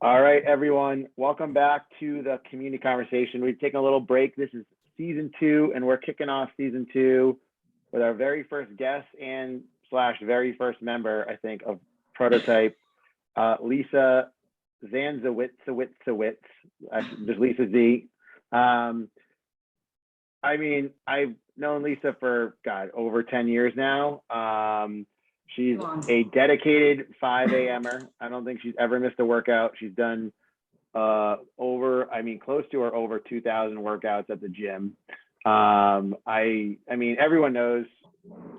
All right, everyone. Welcome back to the community conversation. We've taken a little break. This is season 2, and we're kicking off season 2 with our very first guest and / very first member, I think, of Prototype, Lisa Zancewicz, just Lisa Z. I mean, I've known Lisa for, over 10 years now. She's a dedicated 5 a.m.er. I don't think she's ever missed a workout. She's done close to or over 2,000 workouts at the gym. I mean, everyone knows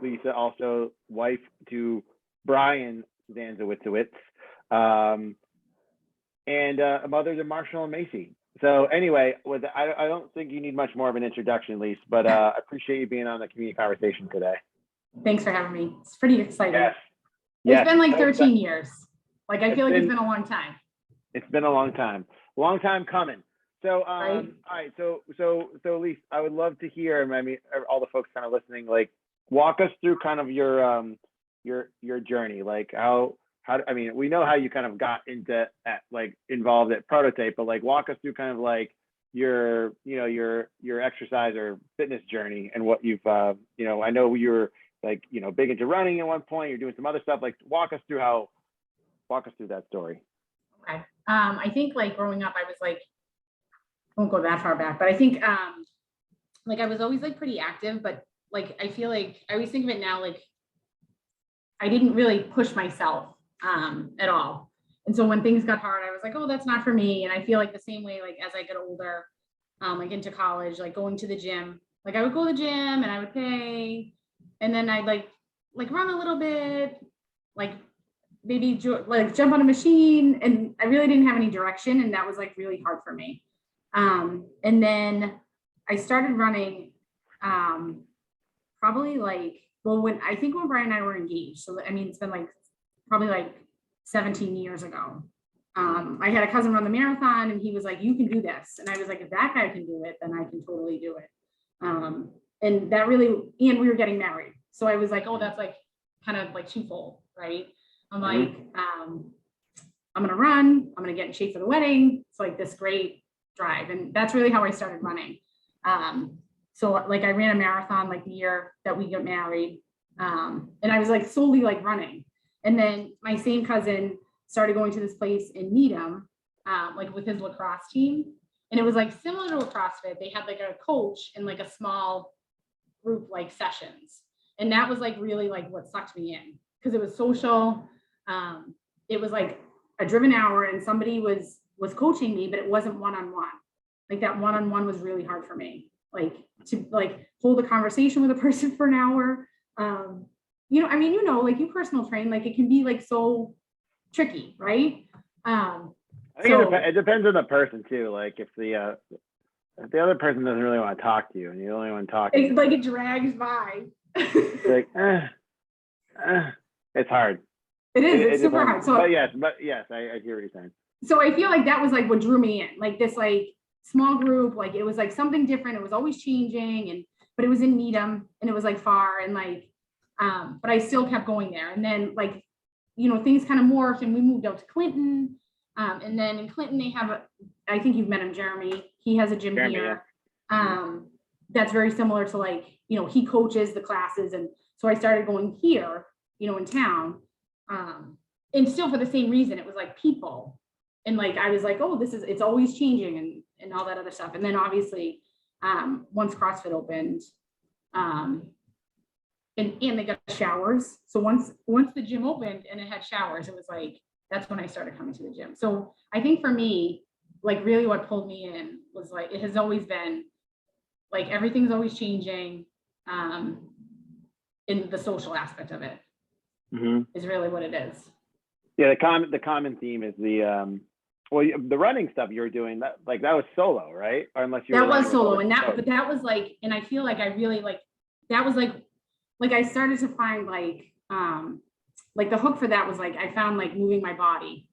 Lisa, also wife to Brian Zancewicz, and a mother to Marshall and Macy. So anyway, I don't think you need much more of an introduction, Lisa, but I appreciate you being on the community conversation today. Thanks for having me. It's pretty exciting. Yes. It's been like 13 years. Like, I feel like it's been a long time. It's been a long time coming. So, right. All right. So Lisa, I would love to hear, I mean, all the folks kind of listening, like, walk us through kind of your journey. Like how, I mean, we know how you kind of got into involved at Prototype, but like, walk us through kind of like your exercise or fitness journey and what you've, I know you were big into running at one point, you're doing some other stuff, like walk us through that story. Okay. I think like growing up, I was like, I won't go that far back, but I think I was always like pretty active, but like, I feel like I always think of it now, like I didn't really push myself at all. And so when things got hard, I was like, oh, that's not for me. And I feel like the same way, like as I get older, like into college, like going to the gym, like I would go to the gym and I would pay, and then I'd like run a little bit, like maybe like jump on a machine, and I really didn't have any direction, and that was like really hard for me. And then I started running probably when Brian and I were engaged. So I mean, it's been like probably like 17 years ago. I had a cousin run the marathon, and he was like, you can do this. And I was like, if that guy can do it, then I can totally do it. And that really, and we were getting married. So I was like, oh, that's like kind of like twofold, right? I'm like, I'm going to run, I'm going to get in shape for the wedding. It's like this great drive. And that's really how I started running. So like I ran a marathon like the year that we got married. And I was like solely like running. And then my same cousin started going to this place in Needham, like with his lacrosse team. And it was like similar to a CrossFit. They had like a coach and like a small group like sessions. And that was like really like what sucked me in, because it was social. It was like a driven hour, and somebody was coaching me, but it wasn't one-on-one. Like that one-on-one was really hard for me. Like to like hold a conversation with a person for an hour. Like you personal train, like it can be like so tricky, right? I think it depends on the person too. Like if the other person doesn't really want to talk to you, and you only want to talk, it drags by. It's like, it's hard. It's super hard. So, but yes, I hear what you're saying. So I feel like that was like what drew me in, like this like small group, like it was like something different. It was always changing, but it was in Needham, and it was like far, and like, but I still kept going there. And then like, things kind of morphed, and we moved out to Clinton. And then in Clinton, they have I think you've met him, Jeremy. He has a gym here. That's very similar to like, he coaches the classes. And so I started going here, in town. And still for the same reason, it was like people. And like, I was like, oh, it's always changing and all that other stuff. And then obviously, once CrossFit opened, and they got showers. So once the gym opened and it had showers, it was like, that's when I started coming to the gym. So I think for me, like really what pulled me in was like, it has always been like, everything's always changing, in the social aspect of it, is really what it is. Yeah. The common theme is the running stuff you were doing, that was solo, right? Or unless you that was solo, and but that was like, and I feel like I really that was like I started to find like the hook for that was like, I found like moving my body,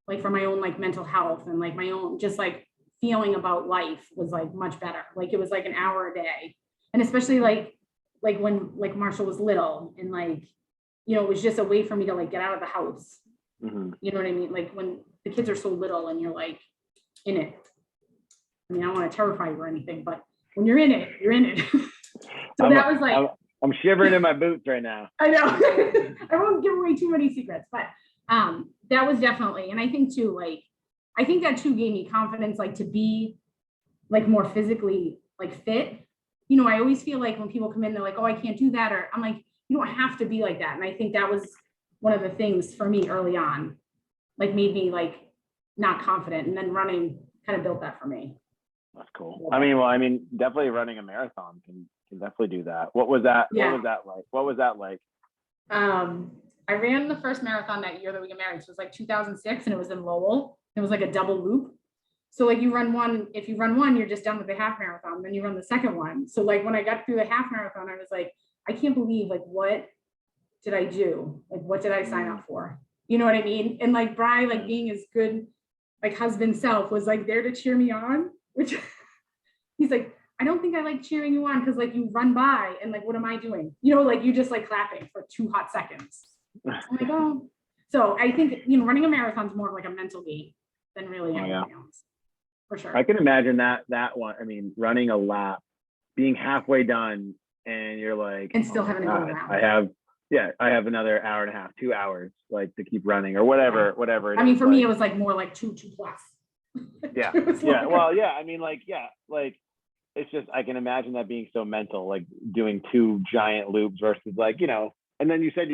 like for my own like mental health, and like my own just like feeling about life was like much better. Like it was like an hour a day. And especially like when like Marshall was little, and like, it was just a way for me to like get out of the house, You know what I mean? Like when the kids are so little and you're like in it. I mean, I don't want to terrify you or anything, but when you're in it, you're in it. So that was like, I'm shivering in my boots right now. I know. I won't give away too many secrets, but that was definitely, and I think too, like, I think that too gave me confidence, like to be like more physically like fit. You know, I always feel like when people come in, they're like, oh, I can't do that. Or I'm like, you don't have to be like that. And I think that was one of the things for me early on, like made me like not confident. And then running kind of built that for me. That's cool. I mean, definitely running a marathon can definitely do that. What was that? Yeah. What was that like? I ran the first marathon that year that we got married. So it was like 2006 and it was in Lowell. It was like a double loop. So like you run one, if you run one, you're just done with the half marathon, then you run the second one. So like when I got through the half marathon, I was like, I can't believe like, what did I do? Like, what did I sign up for? You know what I mean? And like Bri, like being as good, like husband self was like there to cheer me on, which he's like, I don't think I like cheering you on because like you run by and like, what am I doing? You know, like you just like clapping for 2 hot seconds. I'm like, oh. So I think, you know, running a marathon is more of like a mental game than really anything else. For sure. I can imagine that one. I mean, running a lap, being halfway done, and you're like, and still having to go around. I have another hour and a half, 2 hours, like to keep running or whatever. I mean, for me, it was like more like two plus. Yeah. Yeah. Well, yeah. I mean, like it's just, I can imagine that being so mental, like doing 2 giant loops versus like, you know, and then you said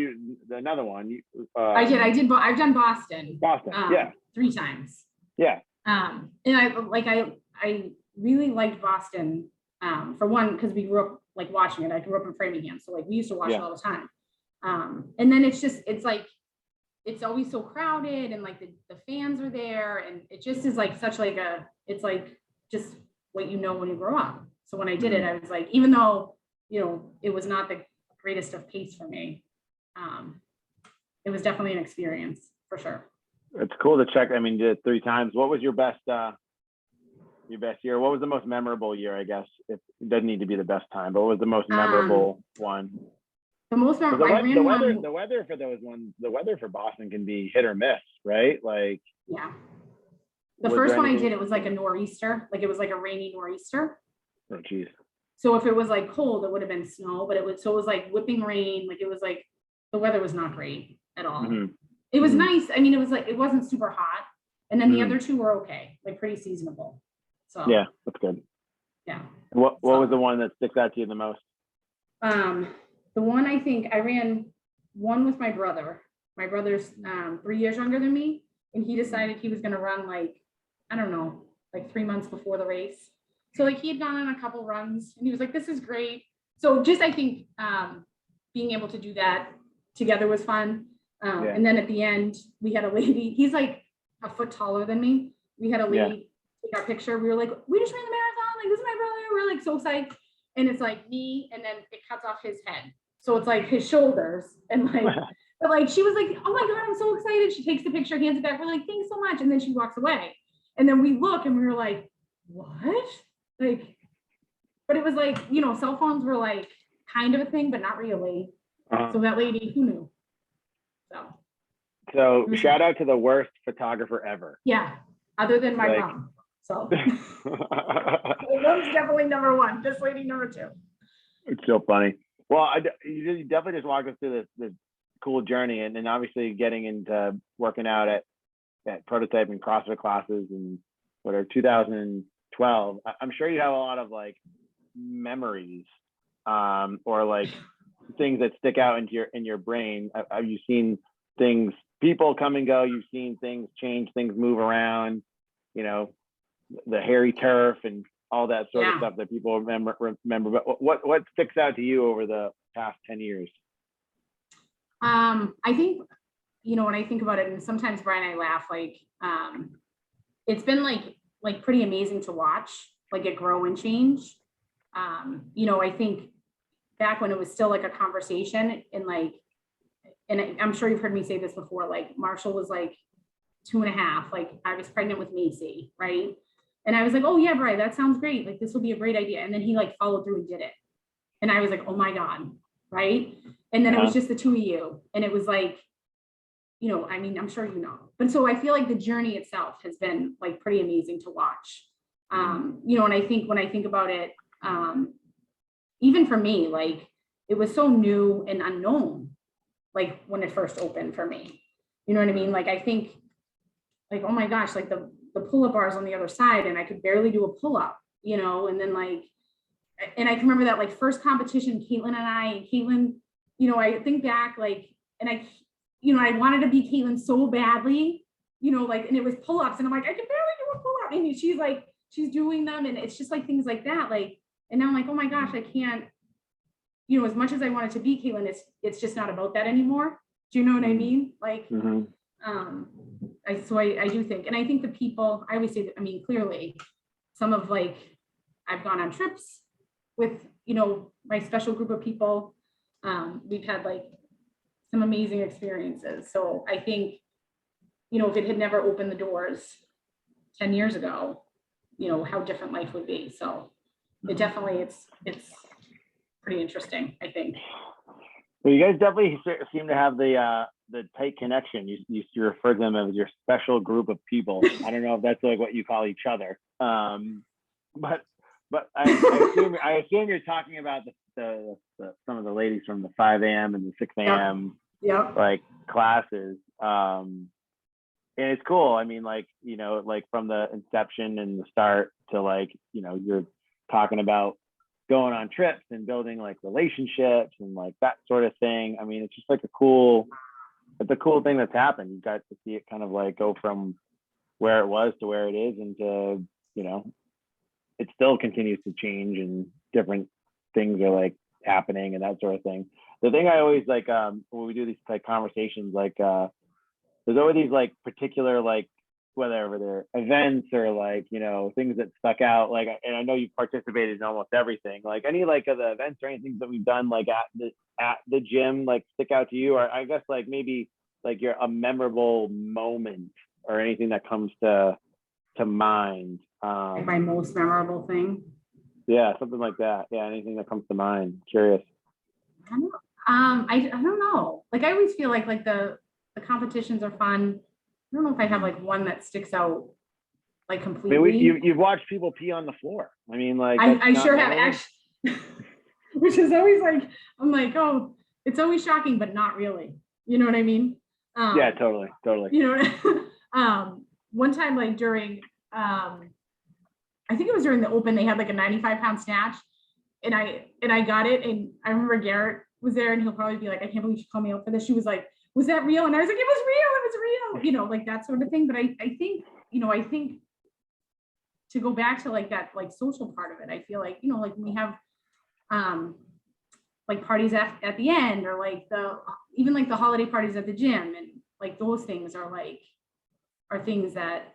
another one. I've done Boston. Yeah. 3 times. Yeah. And I really liked Boston, for one, because we grew up like watching it. I grew up in Framingham, so like we used to watch it all the time. And then it's like it's always so crowded and like the fans are there and it just is like such like it's like just what you know when you grow up. So when I did it, I was like, even though, you know, it was not the greatest of pace for me, it was definitely an experience for sure. It's cool to check. I mean, you did 3 times. What was your best year? What was the most memorable year? I guess it doesn't need to be the best time, but what was the most memorable one? The most memorable. The weather for those ones. The weather for Boston can be hit or miss, right? Like, yeah. The first one I did, it was like a nor'easter. Like it was like a rainy nor'easter. Oh, geez. So if it was like cold, it would have been snow. But it was like whipping rain. Like it was like the weather was not great at all. It was nice. I mean, it was like, it wasn't super hot. And then the other 2 were okay, like pretty seasonable. So yeah, that's good. Yeah. What was the one that sticks out to you the most? The one I think I ran one with my brother. My brother's 3 years younger than me. And he decided he was going to run like, I don't know, like 3 months before the race. So like he had gone on a couple runs and he was like, this is great. So just, I think being able to do that together was fun. And then at the end, we had a lady, he's like a foot taller than me. We had a lady take our picture. We were like, we just ran the marathon. Like, this is my brother. We're like so excited. And it's like me, and then it cuts off his head. So it's like his shoulders. And like, but like, she was like, oh my God, I'm so excited. She takes the picture, hands it back. We're like, thanks so much. And then she walks away. And then we look and we were like, what? Like, but it was like, you know, cell phones were like kind of a thing, but not really. So that lady, who knew? So shout out to the worst photographer ever. Yeah, other than my mom. So mom's definitely number 1. This lady number 2. It's so funny. Well, you definitely just walked us through this cool journey, and then obviously getting into working out at Prototype and CrossFit classes and whatever 2012. I'm sure you have a lot of like memories, or like things that stick out in your brain. Have you seen things, people come and go? You've seen things change, things move around, you know, the hairy turf and all that sort of stuff that people remember. But what sticks out to you over the past 10 years? I think, you know, when I think about it, and sometimes Brian and I laugh, like, it's been like pretty amazing to watch, like it grow and change. You know, I think back when it was still like a conversation and like, and I'm sure you've heard me say this before, like Marshall was like 2.5, like I was pregnant with Macy, right? And I was like, oh yeah, Brian, that sounds great. Like this will be a great idea. And then he like followed through and did it. And I was like, oh my God, right? And then it was just the 2 of you. And it was like, you know, I mean, I'm sure you know, but so I feel like the journey itself has been like pretty amazing to watch. You know, and I think when I think about it, even for me, like it was so new and unknown, like when it first opened for me, you know what I mean? Like, I think like, oh my gosh, like the pull-up bars on the other side and I could barely do a pull-up, you know, and then like, and I can remember that like first competition, Caitlin and Caitlin, you know, I think back like, and I, you know, I wanted to be Caitlin so badly, you know, like, and it was pull-ups and I'm like, I can barely do a pull-up. And she's like, she's doing them. And it's just like things like that. Like, and now I'm like, oh my gosh, I can't, you know, as much as I wanted to be Caitlin, it's just not about that anymore. Do you know what I mean? Like, I do think, and I think the people, I always say that, I mean, clearly some of like, I've gone on trips with, you know, my special group of people. We've had like some amazing experiences. So I think, you know, if it had never opened the doors 10 years ago, you know, how different life would be. So it definitely, it's pretty interesting, I think. Well, you guys definitely seem to have the tight connection. You refer to them as your special group of people. I don't know if that's like what you call each other. But I assume you're talking about the some of the ladies from the 5 a.m. and the 6 a.m. like classes. And it's cool. I mean, like, you know, like from the inception and the start to like, you know, you're talking about going on trips and building like relationships and like that sort of thing. I mean, it's just like it's a cool thing that's happened. You got to see it kind of like go from where it was to where it is, and to, you know, it still continues to change and different things are like happening and that sort of thing. The thing I always like, when we do these like conversations, like there's always these like particular, like whether they're events or like, you know, things that stuck out, like, and I know you've participated in almost everything, like any like of the events or anything that we've done like at the gym like stick out to you, or I guess like maybe like a memorable moment or anything that comes to mind. Like my most memorable thing. Yeah, something like that. Yeah, anything that comes to mind. Curious. I don't know. Like I always feel like the competitions are fun. I don't know if I have like one that sticks out like completely. I mean, you've watched people pee on the floor. I mean, like I sure have actually, which is always like, I'm like, oh, it's always shocking, but not really. You know what I mean? Yeah, totally. You know, one time like during, I think it was during the open, they had like a 95-pound snatch, and I got it, and I remember Garrett was there, and he'll probably be like, I can't believe she called me out for this. She was like, was that real? And I was like, it was real, you know, like that sort of thing. But I think, you know, I think to go back to like that, like social part of it, I feel like, you know, like we have like parties at the end, or like even like the holiday parties at the gym, and like those things are things that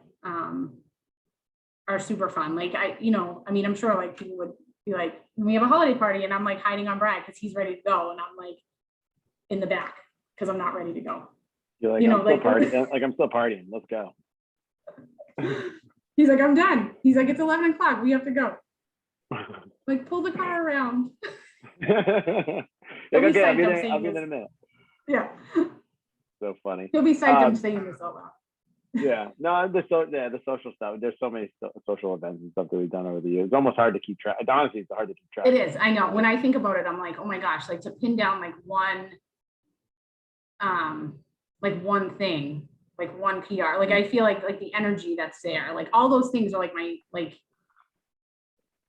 are super fun. Like you know, I mean, I'm sure like people would be like, we have a holiday party and I'm like hiding on Brad because he's ready to go, and I'm like in the back because I'm not ready to go. You're like, you know, I'm still partying. Let's go. He's like, I'm done. He's like, it's 11 o'clock. We have to go. Like, pull the car around. Like, okay, I'll be there in a minute. Yeah. So funny. He'll be psyched I'm saying this out loud. Yeah, no, the social stuff. There's so many social events and stuff that we've done over the years. It's almost hard to keep track. Honestly, it's hard to keep track. It is. I know. When I think about it, I'm like, oh my gosh, like to pin down like one thing, like one PR. Like I feel like the energy that's there, like all those things are like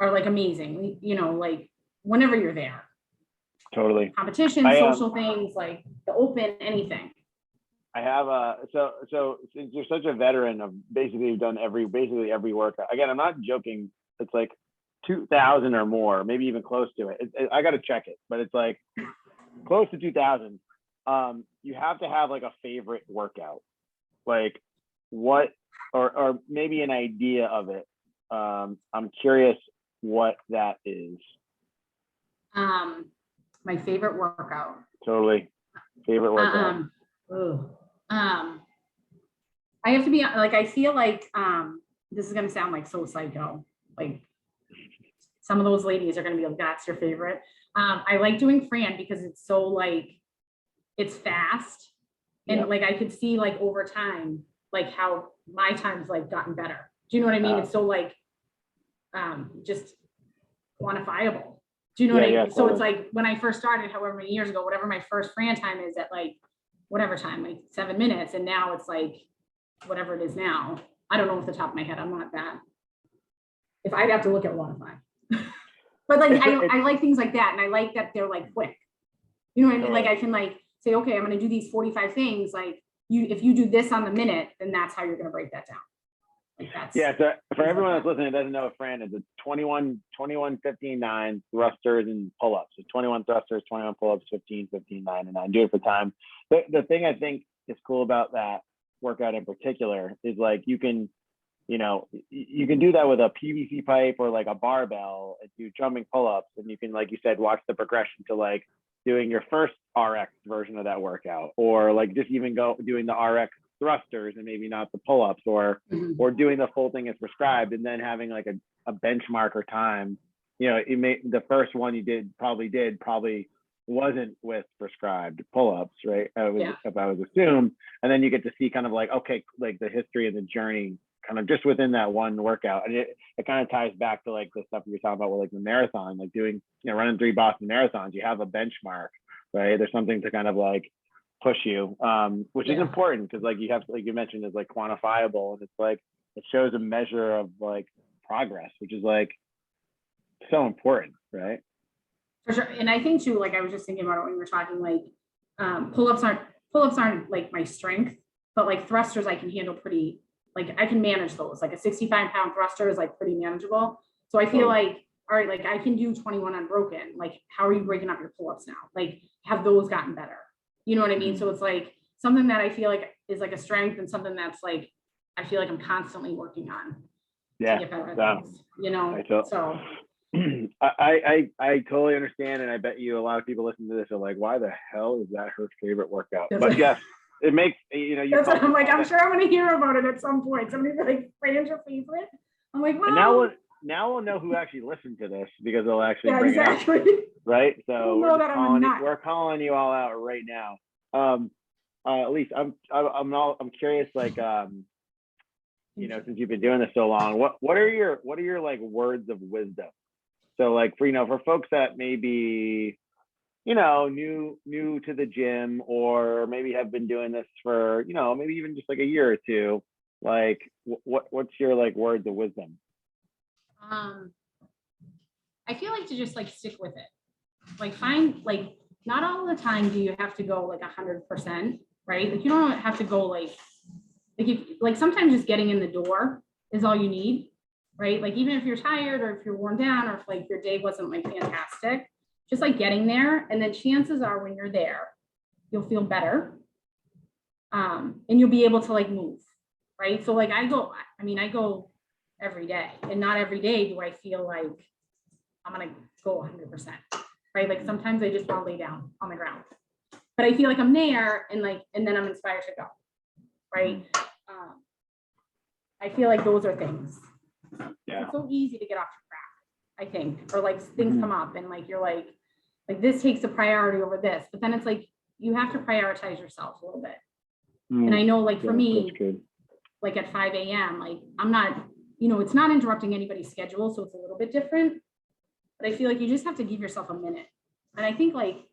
are like amazing. You know, like whenever you're there. Totally. Competition, social things, like the open, anything. I have so since you're such a veteran of basically you've done basically every workout. Again, I'm not joking. It's like 2,000 or more, maybe even close to it. I got to check it, but it's like close to 2,000. You have to have like a favorite workout, like what, or maybe an idea of it. I'm curious what that is. My favorite workout. Totally, favorite workout. I have to be like, I feel like this is gonna sound like so psycho. Like some of those ladies are gonna be like, that's your favorite. I like doing Fran because it's so like, it's fast And Yeah. like, I could see like over time, like how my time's like gotten better. Do you know what I mean? It's so like, just quantifiable. Do you know what I mean? Yeah, So it's totally. like when I first started, however many years ago, whatever my first Fran time is at like, whatever time, like 7 minutes. And now it's like, whatever it is now. I don't know off the top of my head. I'm not that. If I'd have to look at Quantify. But like, I like things like that. And I like that they're like quick. You know what I mean? Like I can like say, okay, I'm going to do these 45 things. Like if you do this on the minute, then that's how you're going to break that down. Like that's, yeah. So for everyone that's listening that doesn't know what Fran is, it's 21, 15, 9 thrusters and pull-ups. So 21 thrusters, 21 pull-ups, 15, 15, 9 and 9. Do it for time. The thing I think is cool about that workout in particular is like you can do that with a PVC pipe or like a barbell and do jumping pull-ups, and you can, like you said, watch the progression to like doing your first RX version of that workout, or like just even doing the RX thrusters and maybe not the pull-ups, or doing the full thing as prescribed, and then having like a benchmark or time. The first one you probably wasn't with prescribed pull-ups, right? If I was assumed, and then you get to see kind of like, okay, like the history and the journey kind of just within that one workout. And it kind of ties back to like the stuff you're talking about with like the marathon, like doing, running 3 Boston marathons, you have a benchmark, right? There's something to kind of like push you, which is important because like you have, like you mentioned, is like quantifiable, and it's like, it shows a measure of like progress, which is like so important, right? For sure. And I think too, like I was just thinking about it when we were talking, like pull-ups aren't like my strength, but like thrusters I can handle pretty, like I can manage those. Like a 65-pound thruster is like pretty manageable. So I feel like, all right, like I can do 21 unbroken. Like how are you breaking up your pull-ups now? Like have those gotten better? You know what I mean? So it's like something that I feel like is like a strength, and something that's like, I feel like I'm constantly working on to get better at things, so. I totally understand, and I bet you a lot of people listening to this are like, why the hell is that her favorite workout? But yes, it makes, that's what I'm like, I'm sure I'm going to hear about it at some point. Somebody be like, Fran's your favorite? I'm like, well. And now we'll know who actually listened to this, because they'll actually bring it up, right? So we're calling you all out right now. Lisa, I'm curious, like, since you've been doing this so long, what are your like words of wisdom? So like for folks that may be, new to the gym, or maybe have been doing this for, maybe even just like a year or two, like what's your like words of wisdom? I feel like to just like stick with it. Like find, like, not all the time do you have to go like 100%, right? Like you don't have to go like if like sometimes just getting in the door is all you need, right? Like even if you're tired, or if you're worn down, or if like your day wasn't like fantastic, just like getting there. And then chances are when you're there, you'll feel better. And you'll be able to like move, right? So like I go every day, and not every day do I feel like I'm gonna go 100%, right? Like sometimes I just want to lay down on the ground, but I feel like I'm there, and then I'm inspired to go, right? I feel like those are things. It's so easy to get off track, I think, or like things come up, and like you're like this takes a priority over this, but then it's like you have to prioritize yourself a little bit. And I know, like for me, like at 5 a.m., like I'm not, it's not interrupting anybody's schedule, so it's a little bit different. But I feel like you just have to give yourself a minute. And I think like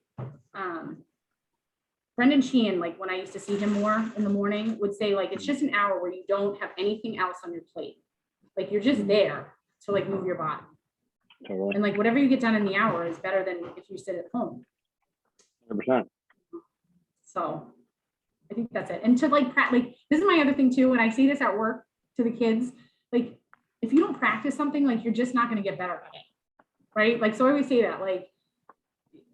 Brendan Sheehan, like when I used to see him more in the morning, would say like it's just an hour where you don't have anything else on your plate. Like you're just there to like move your body. Totally. And like whatever you get done in the hour is better than if you sit at home. 100%. So I think that's it. And to like this is my other thing too, and I say this at work to the kids, like if you don't practice something, like you're just not going to get better at it, right? Like so I always say that, like,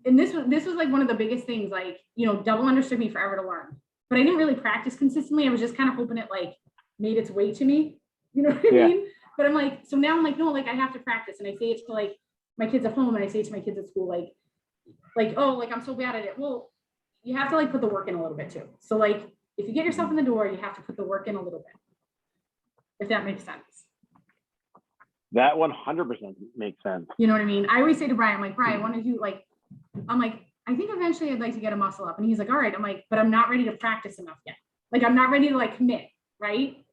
and this was like one of the biggest things, like, double understood me forever to learn, but I didn't really practice consistently. I was just kind of hoping it like made its way to me, you know what I mean? But I'm like, so now I'm like, no, like I have to practice. And I say it to like my kids at home, and I say it to my kids at school, like, oh, like I'm so bad at it. Well, you have to like put the work in a little bit too. So like, if you get yourself in the door, you have to put the work in a little bit, if that makes sense. That 100% makes sense. You know what I mean? I always say to Brian, I'm like, Brian, I want to do like, I'm like, I think eventually I'd like to get a muscle up. And he's like, all right. I'm like, but I'm not ready to practice enough yet. Like, I'm not ready to like commit. Right.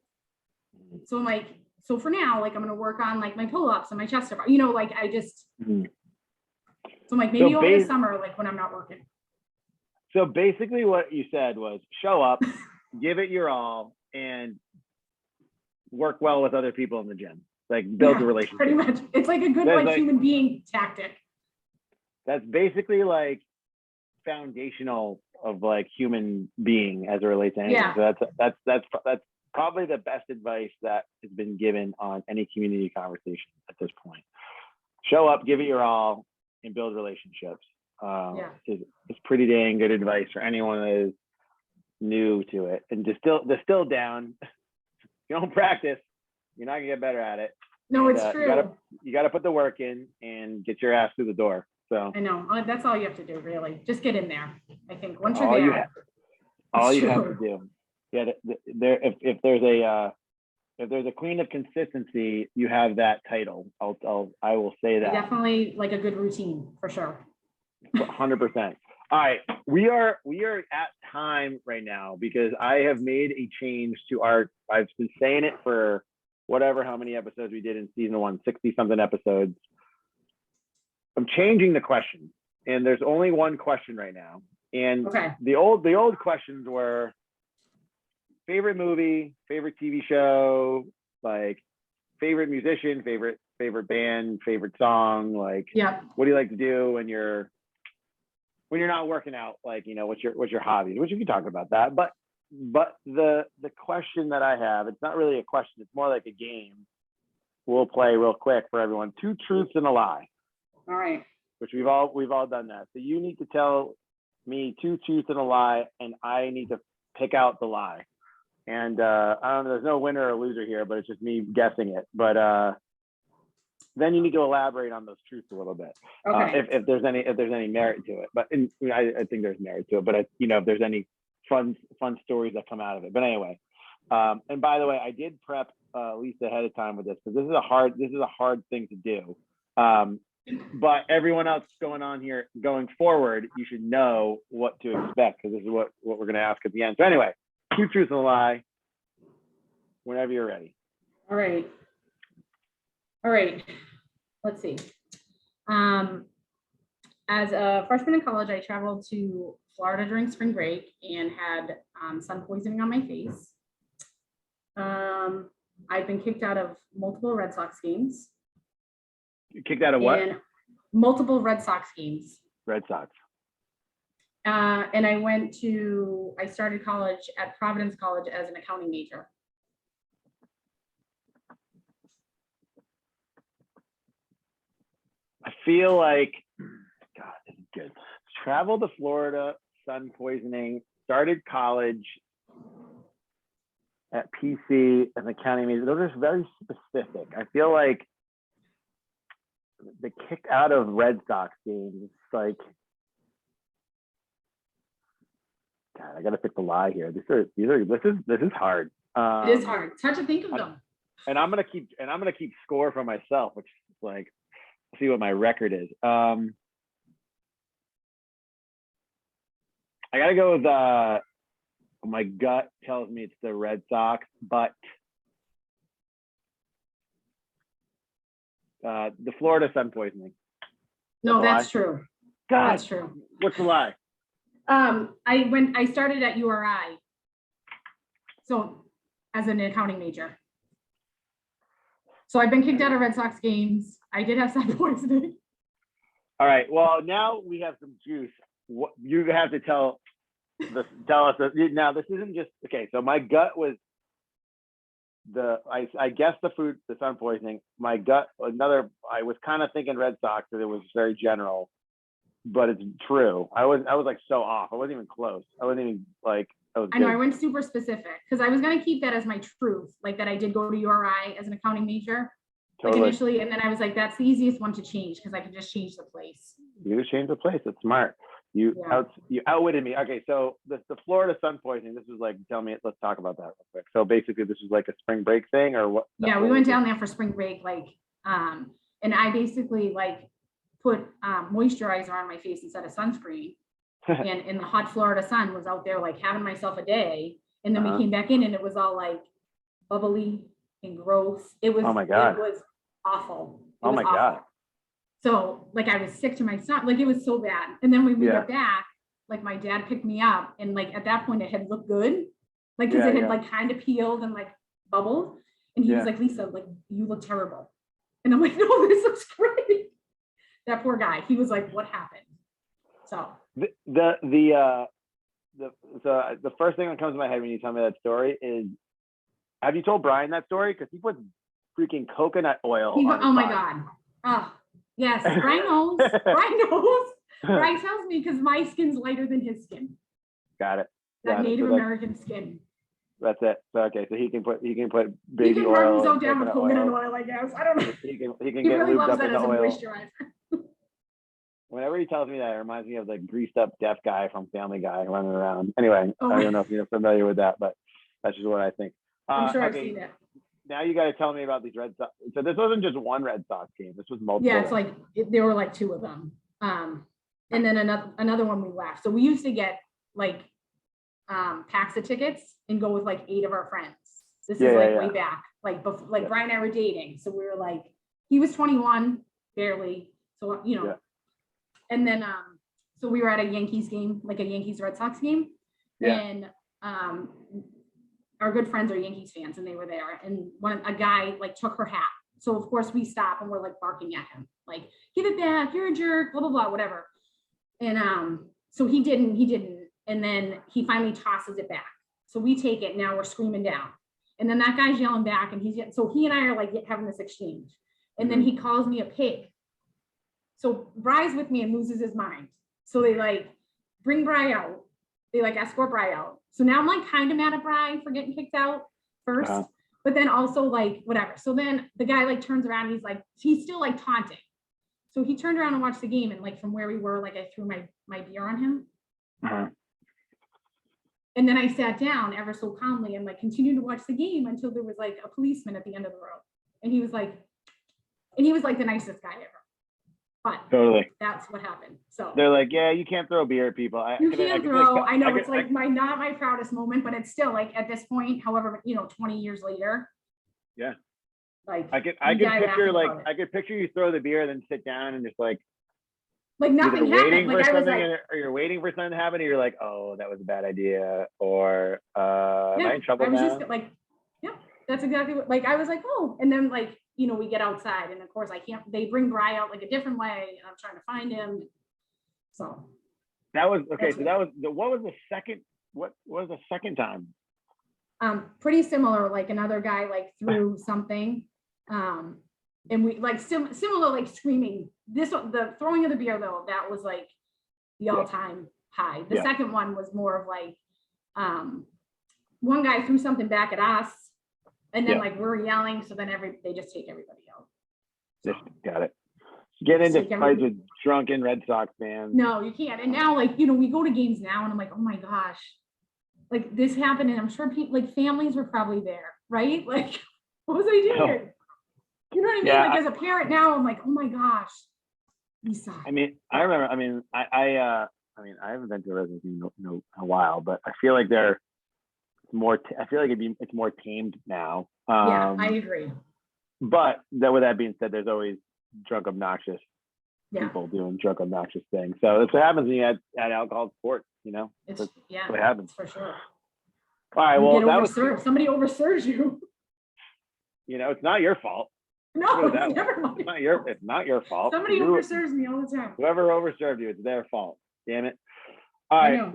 So I'm like, so for now, like, I'm going to work on like my pull-ups and my chest up, you know, like I just, so I'm like, maybe over the summer, like when I'm not working. So basically what you said was show up, give it your all, and work well with other people in the gym. Like build a relationship. Pretty much. It's like a good like human being tactic. That's basically like foundational of like human being as it relates to anything. Yeah. So that's probably the best advice that has been given on any community conversation at this point. Show up, give it your all, and build relationships. It's pretty dang good advice for anyone that is new to it. And distill down. If you don't practice, you're not gonna get better at it. No, it's true. You gotta put the work in and get your ass through the door. So I know that's all you have to do, really. Just get in there. I think once you're there, all you have to do. Yeah, if there's a queen of consistency, you have that title. I will say that. Definitely like a good routine for sure. 100%. All right, we are at time right now because I have made a change to I've been saying it for how many episodes we did in season 1, 60 something episodes. I'm changing the question, and there's only one question right now. And the old questions were favorite movie, favorite TV show, like favorite musician, favorite band, favorite song, like what do you like to do when you're not working out, like, you know, what's your hobbies, which you can talk about that. But the question that I have, it's not really a question, it's more like a game we'll play real quick for everyone. 2 truths and a lie. All right. Which we've all done that. So you need to tell me 2 truths and a lie, and I need to pick out the lie. And I don't know, there's no winner or loser here, but it's just me guessing it. But then you need to elaborate on those truths a little bit. Okay. If there's any merit to it. But I think there's merit to it. But if there's any fun stories that come out of it. But anyway, and by the way, I did prep Lisa ahead of time with this because this is a hard thing to do. But everyone else going forward, you should know what to expect because this is what we're going to ask at the end. So anyway, 2 truths and a lie. Whenever you're ready. All right. Let's see. As a freshman in college, I traveled to Florida during spring break and had sun poisoning on my face. I've been kicked out of multiple Red Sox games. Kicked out of what? Multiple Red Sox games. Red Sox. And I started college at Providence College as an accounting major. I feel like, God, this is good. Traveled to Florida, sun poisoning, started college at PC as an accounting major. Those are very specific. I feel like the kicked out of Red Sox games, it's like, God, I gotta pick the lie here. This is hard. It is hard. It's hard to think of them. And I'm gonna keep score for myself, which is like, see what my record is. I gotta go with my gut tells me it's the Red Sox, but the Florida sun poisoning. No, that's true. God, that's true. What's the lie? I started at URI, so as an accounting major. So I've been kicked out of Red Sox games. I did have sun poisoning. All right. Well, now we have some juice. What you have to tell us. Now this isn't just okay. So my gut was I guessed the sun poisoning. My gut I was kind of thinking Red Sox because it was very general, but it's true. I was like so off. I wasn't even close. I wasn't even like. I know I went super specific because I was going to keep that as my truth, like that I did go to URI as an accounting major, totally. Like initially, and then I was like, that's the easiest one to change because I can just change the place. You just change the place. That's smart. You outwitted me. Okay, so the Florida sun poisoning. This was like, let's talk about that real quick. So basically, this was like a spring break thing, or what? Yeah, we went down there for spring break, like, and I basically like put moisturizer on my face instead of sunscreen. and in the hot Florida sun was out there like having myself a day. And then we came back in and it was all like bubbly and gross. It was, Oh my God. It was awful. Oh my God. So like I was sick to my stomach, like it was so bad. And then when we Yeah. got back, like my dad picked me up and like at that point it had looked good. Like, cause it had like kind of peeled and like bubbled. And he was like, Lisa, like you look terrible. And I'm like, no, this looks great. That poor guy. He was like, what happened? So the first thing that comes to my head when you tell me that story is, have you told Brian that story? Because he puts freaking coconut oil on his oh my body. God. Oh, yes. Brian knows. Brian knows. Brian tells me because my skin's lighter than his skin. Got it. That Native American skin. That's it. So, okay, so he can put baby he can oil. Rub himself down with coconut oil, I guess. I don't know. He can He get really lubed loves up that in as the a oil. moisturizer. Whenever he tells me that, it reminds me of the greased up deaf guy from Family Guy running around. Anyway, I don't know if you're familiar with that, but that's just what I think. I'm sure I've seen it. Now you got to tell me about these Red Sox. So this wasn't just one Red Sox game. This was multiple. Yeah, it's like there were like two of them. And then another one we left. So we used to get like packs of tickets and go with like 8 of our friends. This is way back, like before, like Brian and I were dating. So we were like, he was 21, barely. So, you know, and then, so we were at a Yankees game, like a Yankees Red Sox game. And our good friends are Yankees fans and they were there. And a guy like took her hat. So of course we stop and we're like barking at him, like, give it back, you're a jerk, blah, blah, blah, whatever. And so he didn't. And then he finally tosses it back. So we take it, now we're screaming down. And then that guy's yelling back and so he and I are like having this exchange. And then he calls me a pig. So Bry's with me and loses his mind. So they like bring Bry out. They like escort Bry out. So now I'm like kind of mad at Bry for getting kicked out first, but then also like whatever. So then the guy like turns around and he's still like taunting. So he turned around and watched the game and like from where we were, like I threw my beer on him. And then I sat down ever so calmly and like continued to watch the game until there was like a policeman at the end of the road. And he was like the nicest guy ever. But totally, that's what happened. So they're like, yeah, you can't throw beer at people. I know it's like not my proudest moment, but it's still like at this point, however, 20 years later. Yeah. Like I could picture you throw the beer, then sit down and just like nothing happened. Like or you're waiting for something to happen, and you're like, oh, that was a bad idea, or am I in trouble now? Just like, that's exactly what. Like I was like, oh, and then like we get outside, and of course I can't. They bring Bry out like a different way, and I'm trying to find him. So that was okay. So that was what was the second? What was the second time? Pretty similar. Like another guy like threw something. And we like similar, like screaming. The throwing of the beer though, that was like the all-time high. The second one was more of like, one guy threw something back at us, and then like we're yelling, so then they just take everybody out. So, got it. Get into fights with drunken Red Sox fans. No, you can't. And now, like we go to games now, and I'm like, oh my gosh, like this happened, and I'm sure people, like families were probably there, right? Like, what was I doing? You know what I mean? Like as a parent now, I'm like, oh my gosh, Lisa. I mean, I remember. I mean, I haven't been to a Red Sox in a while, but I feel like they're more. I feel like it's more tamed now. I agree. But with that being said, there's always drunk, obnoxious people doing drunk, obnoxious things. So that's what happens when you add alcohol to sports. That's what happens for sure. All right. Well, somebody overserves you. It's not your fault. No, it's never mine. It's not your fault. Somebody overserves me all the time. Whoever overserved you, it's their fault. Damn it. All right.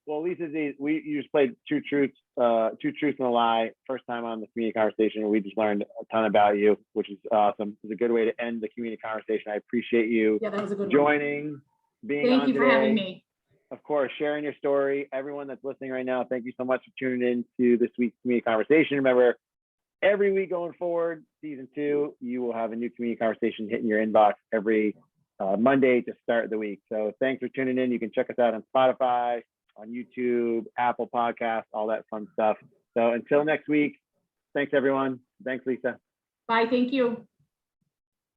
Well, Lisa Z, you just played Two Truths and a Lie. First time on the community conversation. We just learned a ton about you, which is awesome. It's a good way to end the community conversation. I appreciate you that was a good joining, being on today. Thank you for having me. Of course, sharing your story. Everyone that's listening right now, thank you so much for tuning in to this week's community conversation. Remember, every week going forward, season 2, you will have a new community conversation hitting your inbox every Monday to start the week. So thanks for tuning in. You can check us out on Spotify, on YouTube, Apple Podcasts, all that fun stuff. So until next week, thanks everyone. Thanks, Lisa. Bye. Thank you.